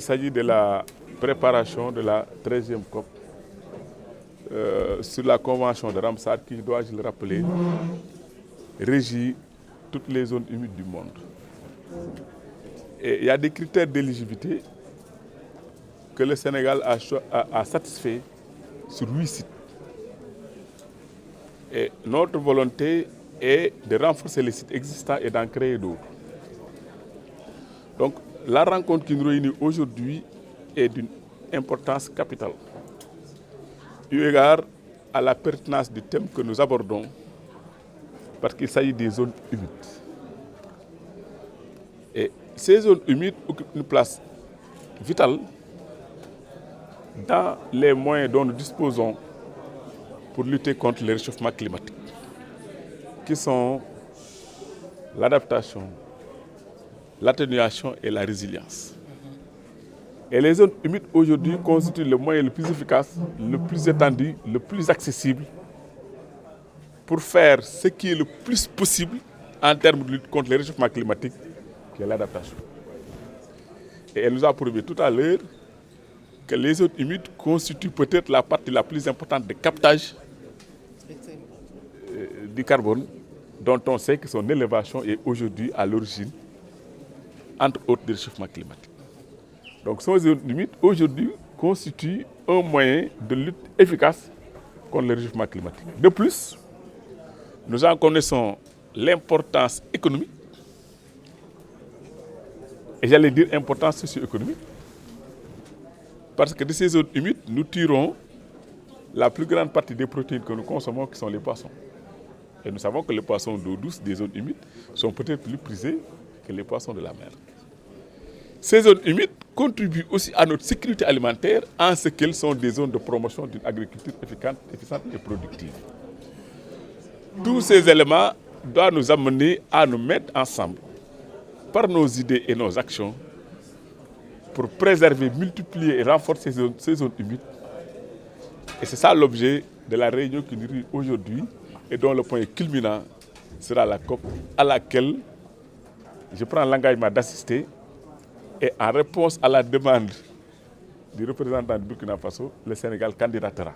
Il s'agit de la préparation de la 13e COP sur la convention de Ramsar qui, dois-je le rappeler, régit toutes les zones humides du monde. Et il y a des critères d'éligibilité que le Sénégal a satisfait sur 8 sites. Et notre volonté est de renforcer les sites existants et d'en créer d'autres. Donc, la rencontre qui nous réunit aujourd'hui est d'une importance capitale, eu égard à la pertinence du thème que nous abordons, parce qu'il s'agit des zones humides. Et ces zones humides occupent une place vitale dans les moyens dont nous disposons pour lutter contre le réchauffement climatique, qui sont l'adaptation, l'atténuation et la résilience. Et les zones humides aujourd'hui constituent le moyen le plus efficace, le plus étendu, le plus accessible pour faire ce qui est le plus possible en termes de lutte contre le réchauffement climatique, qui est l'adaptation. Et elle nous a prouvé tout à l'heure que les zones humides constituent peut-être la partie la plus importante de captage du carbone, dont on sait que son élévation est aujourd'hui à l'origine, entre autres, du réchauffement climatique. Donc ces zones humides aujourd'hui constituent un moyen de lutte efficace contre le réchauffement climatique. De plus, nous en connaissons l'importance économique, et j'allais dire importance socio-économique, parce que de ces zones humides, nous tirons la plus grande partie des protéines que nous consommons, qui sont les poissons. Et nous savons que les poissons d'eau douce des zones humides sont peut-être plus prisés que les poissons de la mer. Ces zones humides contribuent aussi à notre sécurité alimentaire en ce qu'elles sont des zones de promotion d'une agriculture efficiente et productive. Tous ces éléments doivent nous amener à nous mettre ensemble par nos idées et nos actions pour préserver, multiplier et renforcer ces zones humides. Et c'est ça l'objet de la réunion qui nous réunit aujourd'hui et dont le point culminant sera la COP à laquelle je prends l'engagement d'assister. Et en réponse à la demande du représentant du Burkina Faso, le Sénégal candidatera.